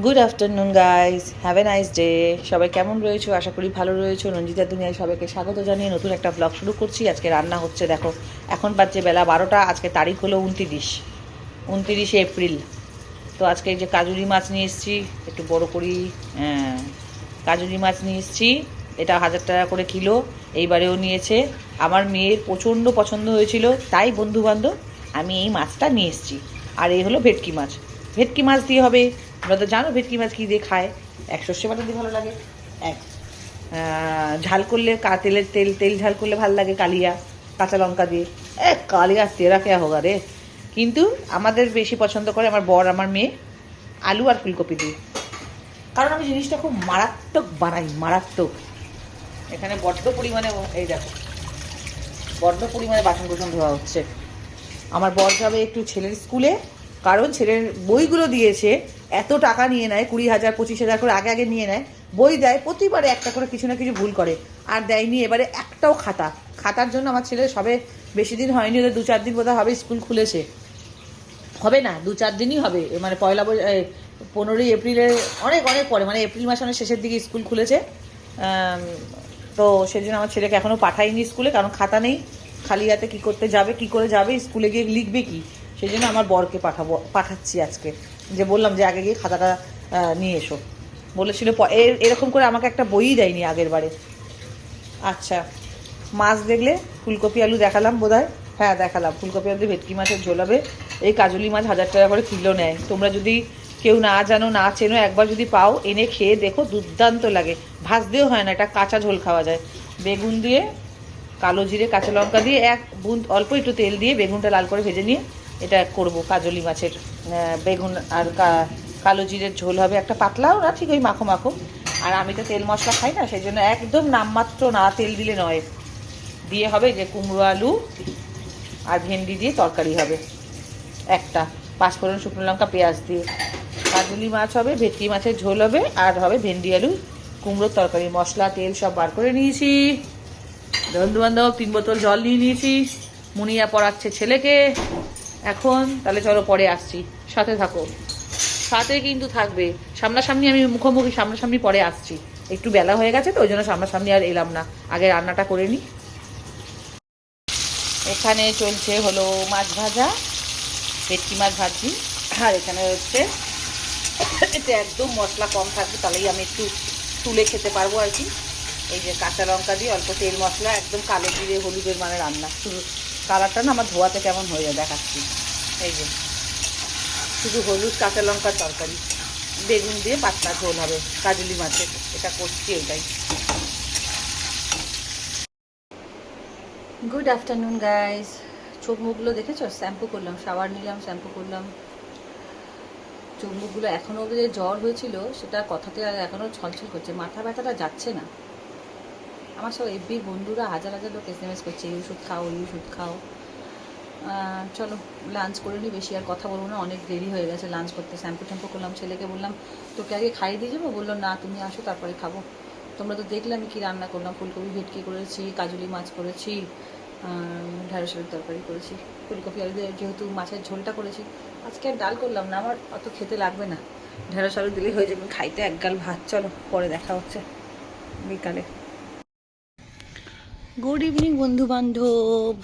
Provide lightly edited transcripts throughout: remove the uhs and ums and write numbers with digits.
Good afternoon guys, have a nice day. সবাই কেমন রয়েছো? আশা করি ভালো রয়েছো। রঞ্জিতার দুনিয়ায় সবাইকে স্বাগত জানিয়ে নতুন একটা ব্লগ শুরু করছি। আজকে রান্না হচ্ছে, দেখো এখন বাজছে বেলা 12টা। আজকে তারিখ হলো 29 এপ্রিল। তো আজকে এই যে কাজুরি মাছ নিয়ে এসেছি, একটু বড় করি। কাজুরি মাছ নিয়ে এসেছি, এটা 1000 টাকা করে কিলো। এইবারেও নিয়েছে। আমার মেয়ের প্রচণ্ড পছন্দ হয়েছিল, তাই বন্ধুবান্ধব আমি এই মাছটা নিয়ে এসেছি। আর এই হলো ভেটকি মাছ। ভেটকি মাছ দিয়ে হবে, তোমরা তো জানো ভেটকি মাছ কী দিয়ে খায়। এক সর্ষে বাটা দিয়ে ভালো লাগে, এক ঝাল করলে তেলের তেল তেল ঝাল করলে ভালো লাগে, কালিয়া কাঁচা লঙ্কা দিয়ে। কালিয়া তেরা কেয়া হোগা রে। কিন্তু আমাদের বেশি পছন্দ করে আমার বর আমার মেয়ে আলু আর ফুলকপি দিয়ে, কারণ আমি জিনিসটা খুব মারাত্মক বানাই, মারাত্মক। এখানে বড্ড পরিমাণে, এই দেখো বড্ড পরিমাণে বাসন কোসন ধোয়া হচ্ছে। আমার বর যাবে একটু ছেলের স্কুলে, কারণ ছেলের বইগুলো দিয়েছে। এত টাকা নিয়ে নেয়, 20,000 25,000 করে আগে আগে নিয়ে নেয়। বই দেয় প্রতিবারে একটা করে, কিছু না কিছু ভুল করে। আর দেয়নি এবারে একটাও খাতার জন্য আমার ছেলে সবে বেশি দিন হয়নি, ওদের 2-4 দিন বোধহয় হবে স্কুল খুলেছে। হবে না, 2-4 দিনই হবে, মানে 15ই এপ্রিলে অনেক অনেক পরে, মানে এপ্রিল মাস অনেক শেষের দিকে স্কুল খুলেছে। তো সেই জন্য আমার ছেলেকে এখনও পাঠাইনি স্কুলে, কারণ খাতা নেই। খালি হাতে কী করতে যাবে, কী করে যাবে স্কুলে, গিয়ে লিখবে কি। সেই জন্য আমার বরকে পাঠাচ্ছি আজকে, যে বললাম যে আগে গিয়ে খাতাটা নিয়ে এসো বলেছিল। এরকম করে আমাকে একটা বইই দেয়নি আগের বারে। আচ্ছা, মাছ দেখলে ফুলকপি আলু দেখালাম বোধহয়। হ্যাঁ দেখালাম, ফুলকপি আলু ভেটকি মাছের ঝোল হবে। এই কাজুলি মাছ 1000 টাকা করে কিলো নেয়। তোমরা যদি কেউ না জানো, না চেনো, একবার যদি পাও এনে খেয়ে দেখো, দুর্দান্ত লাগে। ভাজতেও হয় না, এটা কাঁচা ঝোল খাওয়া যায়। বেগুন দিয়ে, কালো জিরে কাঁচা লঙ্কা দিয়ে, এক বুঁদ অল্প একটু তেল দিয়ে বেগুনটা লাল করে ভেজে নিয়ে এটা করব কাজলি মাছের। বেগুন আর কালো জিরের ঝোল হবে, একটা পাতলাও না, ঠিক ওই মাখো মাখো। আর আমি তো তেল মশলা খাই না, সেই জন্য একদম নামমাত্র, না তেল দিলে নয়, দিয়ে হবে যে কুমড়ো আলু আর ভেন্ডি দিয়ে তরকারি হবে একটা, 5 ফোড়ন শুকনো লঙ্কা পেঁয়াজ দিয়ে। কাজলি মাছ হবে, ভেটকি মাছের ঝোল হবে, আর হবে ভেন্ডি আলু কুমড়োর তরকারি। মশলা তেল সব বার করে নিয়েছি। বন্ধু বান্ধব 3 বোতল জল নিয়ে নিয়েছি। মুনিয়া পড়াচ্ছে ছেলেকে এখন। তাহলে চলো পরে আসছি, সাথে থাকো, সাথে কিন্তু থাকবে। সামনাসামনি আমি মুখোমুখি, সামনাসামনি পরে আসছি। একটু বেলা হয়ে গেছে তো ওই জন্য সামনাসামনি আর এলাম না, আগে রান্নাটা করে নিই। এখানে চলছে হলো মাছ ভাজা, ভেটকি মাছ ভাজি। আর এখানে হচ্ছে, এতে একদম মশলা কম থাকবে, তাহলেই আমি একটু তুলে খেতে পারবো আর কি। এই যে কাঁচা লঙ্কা দিয়ে অল্প তেল মশলা, একদম কালো জিরে হলুদের মানে রান্না। শুধু কালারটা না আমার ধোয়াতে কেমন হয়ে যায় দেখাচ্ছি। এই যে শুধু হলুদ কাঁচা লঙ্কার তরকারি, বেগুন দিয়ে পাতলা ঝোল হবে কাজলি মাছের, এটা করছি এটাই। Good afternoon guys. চোখ মুখগুলো দেখেছো? শ্যাম্পু করলাম, শাওয়ার নিলাম, শ্যাম্পু করলাম। চোখ মুখগুলো এখনও অবধি যে জ্বর হয়েছিল সেটা কথাতে আর এখনও ছলছল করছে, মাথা ব্যথাটা যাচ্ছে না। আমার সব এফবির বন্ধুরা হাজার হাজার লোক SMS করছে, এই ওষুধ খাও, এই ওষুধ খাও। চলো লাঞ্চ করে নিই, বেশি আর কথা বলবো না, অনেক দেরি হয়ে গেছে লাঞ্চ করতে। শ্যাম্পু ট্যাম্পু করলাম, ছেলেকে বললাম তোকে আগে খাইয়ে দিয়ে যাবো, বললো না তুমি আসো তারপরে খাবো। তোমরা তো দেখলে আমি কী রান্না করলাম, ফুলকপি ভেটকি করেছি, কাজুলি মাছ করেছি, ঢ্যাঁড়সের তরকারি করেছি, ফুলকপি আলু দিয়ে যেহেতু মাছের ঝোলটা করেছি। আজকে আর ডাল করলাম না, আমার অত খেতে লাগবে না, ঢ্যাঁড়স আলু দিলেই হয়ে যাবে, খাইতে এক গাল ভাত। চলো পরে দেখা হচ্ছে বিকালে। গুড ইভিনিং বন্ধু বান্ধব,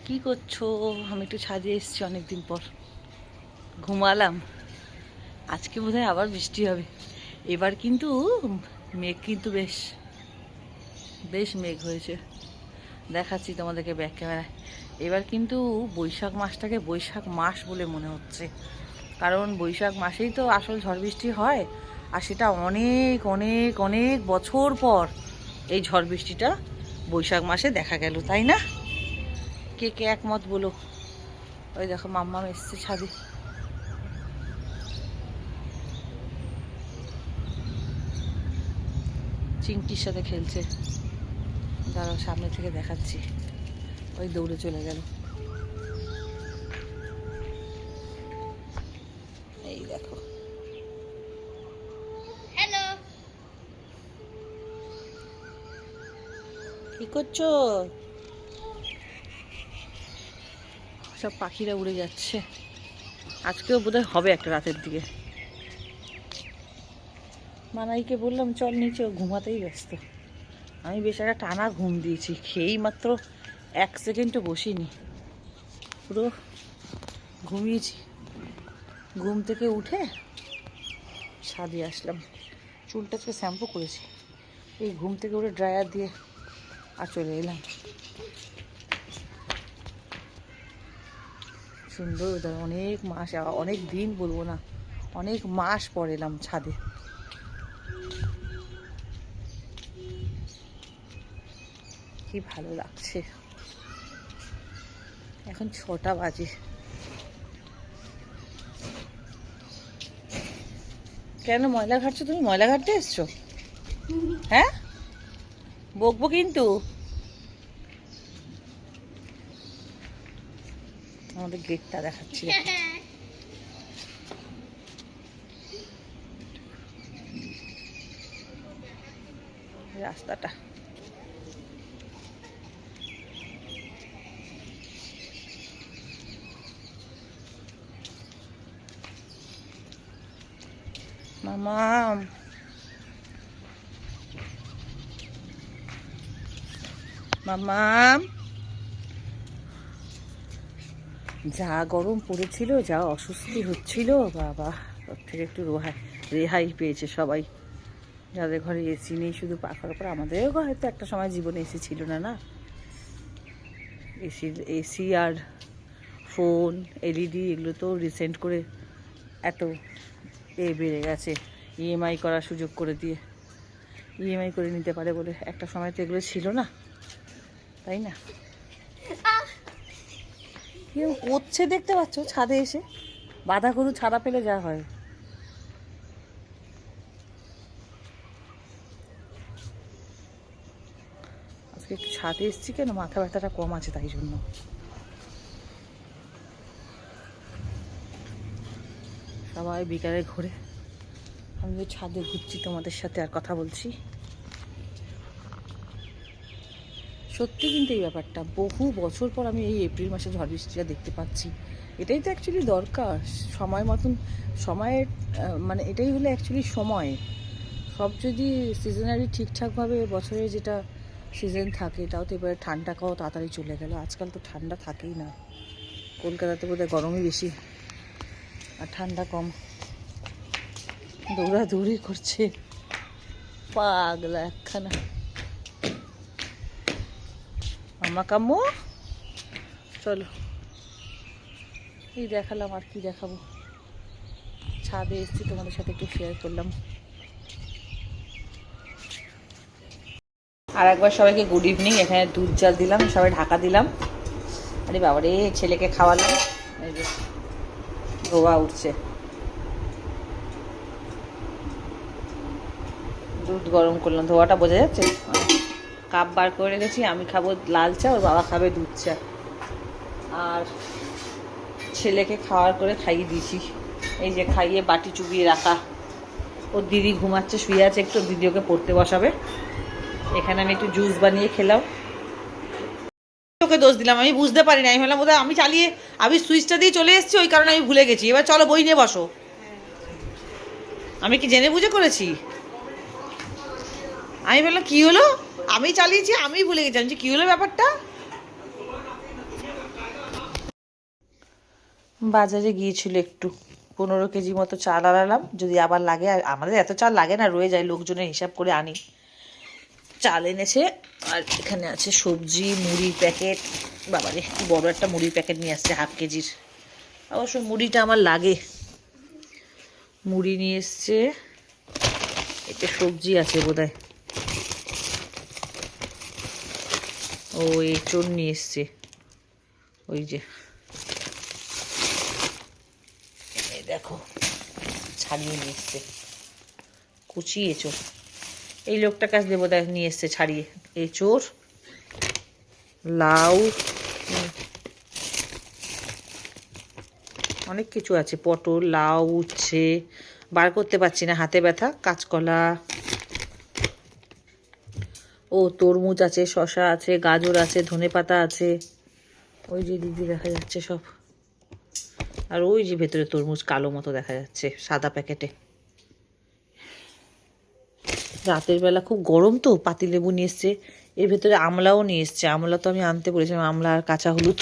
কী করছো? আমি একটু ছাদে এসেছি অনেকদিন পর, ঘুমালাম। আজকে বোধহয় আবার বৃষ্টি হবে। এবার কিন্তু মেঘ কিন্তু বেশ বেশ মেঘ হয়েছে, দেখাচ্ছি তোমাদেরকে ব্যাক ক্যামেরায়। এবার কিন্তু বৈশাখ মাসটাকে বৈশাখ মাস বলে মনে হচ্ছে, কারণ বৈশাখ মাসেই তো আসল ঝড় বৃষ্টি হয়। আর সেটা অনেক অনেক অনেক বছর পর এই ঝড় বৃষ্টিটা বৈশাখ মাসে দেখা গেল, তাই না? কে কে একমত বলো? ওই দেখো মাম্মাম এসছে ছাদে, চিংটির সাথে খেলছে। দাঁড়াও সামনে থেকে দেখাচ্ছি, ওই দৌড়ে চলে গেল। এই দেখো, হ্যালো, কি করছো? সব পাখিরা উড়ে যাচ্ছে। আজকেও বোধহয় হবে একটা রাতের দিকে। মানাইকে বললাম চল নিচে, ও ঘুমাতেই ব্যস্ত। আমি বেশ একটা টানা ঘুম দিয়েছি, খেয়েই মাত্র 1 সেকেন্ডও বসিনি, পুরো ঘুমিয়েছি। ঘুম থেকে উঠে ছাদে আসলাম, চুলটা আজকে শ্যাম্পু করেছি, এই ঘুম থেকে উঠে ড্রায়ার দিয়ে আর চলে এলাম। সুন্দর ওয়েদার, অনেক মাস, অনেক দিন বলবো না, অনেক মাস পর এলাম ছাদে। কি ভালো লাগছে। এখন 6টা বাজে। কেন ময়লা ঘাটছো তুমি? ময়লা ঘাটতে এসছো? হ্যাঁ, বকবো কিন্তু। আমাদের গেটটা দেখাচ্ছি, রাস্তাটা। মামাম, মামাম, যা গরম পড়েছিল, যা অস্বস্তি হচ্ছিল, বাবা ওর থেকে একটু রেহাই পেয়েছে সবাই। যাদের ঘরে এসি নেই, শুধু পাখার উপর। আমাদেরও ঘরে তো একটা সময় জীবনে এসি ছিল না, না? এসি আর ফোন, এলইডি, এগুলো তো রিসেন্ট করে এত বেড়ে গেছে। ইএমআই করার সুযোগ করে দিয়ে, ইএমআই করে নিতে পারে বলে। একটা সময় তো এগুলো ছিল না, তাই না? কেউ করছে দেখতে পাচ্ছ ছাদে এসে, বাঁধা গরু ছাড়া পেলে যা হয়। আজকে একটু ছাদে এসেছি কেন, মাথা ব্যথাটা কম আছে তাই জন্য। সবাই বিকালে ঘুরে, আমিও ছাদে ঘুরছি, তোমাদের সাথে আর কথা বলছি। সত্যি কিন্তু এই ব্যাপারটা, বহু বছর পর আমি এই এপ্রিল মাসে ঝড় বৃষ্টিটা দেখতে পাচ্ছি। এটাই তো অ্যাকচুয়ালি দরকার, সময় মতন। সময়ের মানে এটাই হলো অ্যাকচুয়ালি সময়। সব যদি সিজনারি ঠিকঠাকভাবে বছরে যেটা সিজন থাকে, তাও তো এবারে ঠান্ডাটাও তাড়াতাড়ি চলে গেল। আজকাল তো ঠান্ডা থাকেই না, কলকাতাতে বোধহয় গরমই বেশি আর ঠান্ডা কম। দৌড়াদৌড়ি করছে পাগলা একখানা। মামা কাম্মু, চলো। এই দেখালাম, আর কি দেখাবো। ছাদে এসেছি, তোমাদের সাথে একটু শেয়ার করলাম। আর একবার সবাইকে গুড ইভিনিং। এখানে দুধ জাল দিলাম, সবাই ঢাকা দিলাম। আরে বাবারে, ছেলেকে খাওয়ালাম, এই যে ধোয়া উঠছে। দুধ গরম করলাম, ধোয়াটা বোঝা যাচ্ছে। কাপ বার করে রেখেছি, আমি খাবো লাল চা, ওর বাবা খাবে দুধ চা। আর ছেলেকে খাওয়ার করে খাইয়ে দিয়েছি, এই যে খাইয়ে বাটি চুবিয়ে রাখা। ওর দিদি ঘুমাচ্ছে, শুয়ে আছে, একটু দিদি ওকে পড়তে বসাবে। এখানে আমি একটু জুস বানিয়ে খেলাম। ওকে দোষ দিলাম, আমি বুঝতে পারি না। আমি ভাবলাম বোধহয় আমি সুইচটা দিয়ে চলে এসেছি, ওই কারণে আমি ভুলে গেছি। এবার চলো বই নিয়ে বসো। আমি কি জেনে বুঝে করেছি? আমি বললাম কি হলো, আমি চালিয়েছি, আমি ভুলে গেছি। আমি কি হলো ব্যাপারটা। বাজারে গিয়েছিল একটু, 15 কেজি মতো চাল আনালাম, যদি আবার লাগে। আমাদের এত চাল লাগে না, রয়ে যায়, লোকজনের হিসাব করে আনি। চাল এনেছে। আর এখানে আছে সবজি, মুড়ির প্যাকেট। বাবারে কি বড় একটা মুড়ির প্যাকেট নিয়ে আসছে, ½ কেজির। অবশ্য মুড়িটা আমার লাগে। মুড়ি নিয়ে এসছে, এতে সবজি আছে বোধহয়। ও এঁচড় নিয়ে এসছে, ওই যে এই দেখো ছাড়িয়ে নিয়ে এসছে, কুচি এঁচড়। এই লোকটার কাছ দিয়ে বোধহয় নিয়ে এসছে ছাড়িয়ে। এঁচড়, লাউ, অনেক কিছু আছে, পটল, লাউ, উচ্ছে, বার করতে পারছি না, হাতে ব্যথা। কাঁচকলা, ও তরমুজ আছে, শসা আছে, গাজর আছে, ধনেপাতা আছে। ওই যে দিদি দেখা যাচ্ছে সব। আর ওই যে ভেতরে তরমুজ কালো মতো দেখা যাচ্ছে সাদা প্যাকেটে। রাতের বেলা খুব গরম তো, পাতিলেবু নিয়ে এসছে, এর ভেতরে আমলাও নিয়ে এসছে। আমলা তো আমি আনতে বলেছিলাম, আমলা আর কাঁচা হলুদ।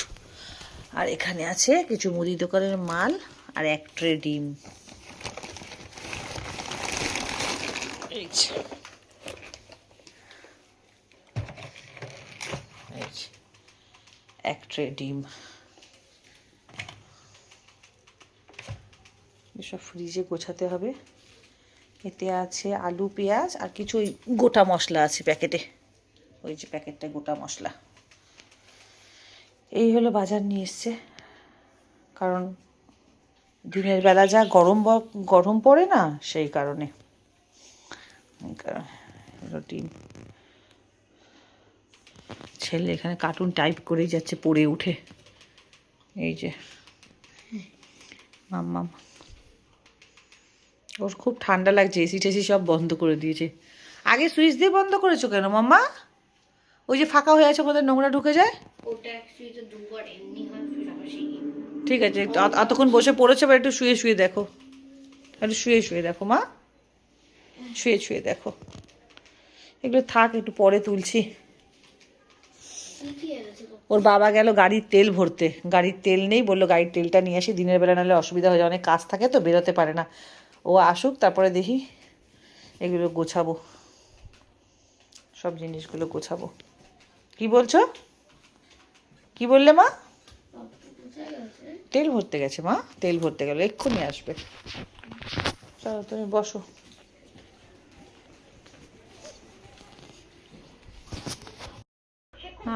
আর এখানে আছে কিছু মুদি দোকানের মাল আর এক ট্রে ডিম। এক ট্রে ডিম সব ফ্রিজে গোছাতে হবে। এতে আছে আলু, পেঁয়াজ আর কিছু ওই গোটা মশলা আছে প্যাকেটে, ওই যে প্যাকেটটা গোটা মশলা। এই হলো বাজার নিয়ে এসছে, কারণ দিনের বেলা যা গরম পড়ে না, সেই কারণে। ডিম, ছেলে এখানে কার্টুন টাইপ করেই যাচ্ছে পড়ে উঠে। এই যে মাম্মাম, ওর খুব ঠান্ডা লাগছে, এসি টেসি সব বন্ধ করে দিয়েছে। আগে সুইচ দিয়ে বন্ধ করেছো কেন মাম্মা? ওই যে ফাঁকা হয়ে আছে, কোথায় নোংরা ঢুকে যায়। ঠিক আছে, এতক্ষণ বসে পড়েছে, বা একটু শুয়ে শুয়ে দেখো, একটু শুয়ে শুয়ে দেখো মা, শুয়ে শুয়ে দেখো। এগুলো থাক, একটু পরে তুলছি। ওর বাবা গেল গাড়ির তেল ভরতে, গাড়ির তেল নেই, বললো গাড়ির তেলটা নিয়ে আসি, দিনের বেলা নাহলে অসুবিধা হয়ে যায়, অনেক কাজ থাকে তো, বেরোতে পারে না। ও আসুক, তারপরে দেখি এগুলো গোছাবো, সব জিনিসগুলো গোছাবো। কি বলছো? কি বললে মা? তেল ভরতে গেছে মা, তেল ভরতে গেল, এক্ষুনি আসবে। চলো তুমি বসো।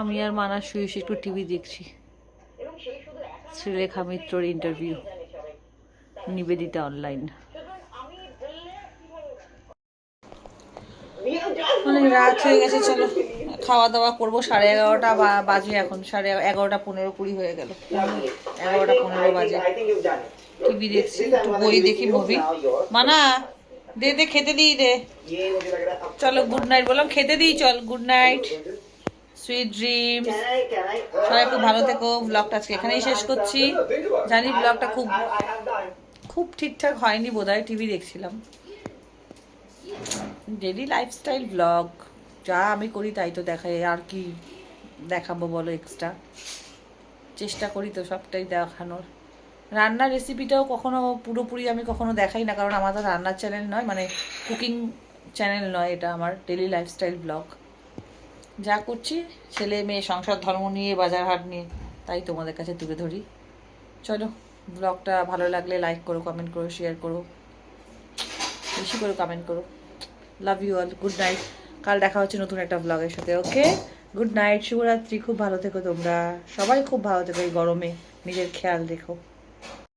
আমি আর মানা শুয়ে শুয়ে একটু টিভি দেখছি। শ্রীলেখা মিত্রর ইন্টারভিউ, নিবেদিতা অনলাইন। অনেক রাত হয়ে গেছে, চলো খাওয়া দাওয়া করবো। 11:30 বাজে এখন, 11:15-20 হয়ে গেল, 11:15 বাজে। টিভি দেখছি, একটু বই দেখি, মুভি। মানা দে দে, খেতে দিই দে। চলো গুড নাইট বললাম, খেতে দিই, চল গুড নাইট, সুইট ড্রিমস। সবাই খুব ভালো থেকো। ব্লগটা আজকে এখানেই শেষ করছি। জানি ব্লগটা খুব ঠিকঠাক হয়নি বোধহয়, টিভি দেখছিলাম। ডেলি লাইফস্টাইল ব্লগ, যা আমি করি তাই তো দেখাই, আর কি দেখাবো বলো এক্সট্রা। চেষ্টা করি তো সবটাই দেখানোর। রান্নার রেসিপিটাও কখনো পুরোপুরি আমি কখনো দেখাই না, কারণ আমার তো রান্নার চ্যানেল নয়, মানে কুকিং চ্যানেল নয়, এটা আমার ডেলি লাইফস্টাইল ব্লগ। যা করছি ছেলে মেয়ে, সংসার, ধর্ম নিয়ে, বাজার হাট নিয়ে, তাই তোমাদের কাছে তুলে ধরি। চলো, ব্লগটা ভালো লাগলে লাইক করো, কমেন্ট করো, শেয়ার করো, বেশি করে কমেন্ট করো। Love you all, good night. কাল দেখা হচ্ছে নতুন একটা ব্লগের সাথে। ওকে, গুড নাইট, শুভরাত্রি। খুব ভালো থেকো তোমরা, সবাই খুব ভালো থেকো। এই গরমে নিজের খেয়াল রেখো।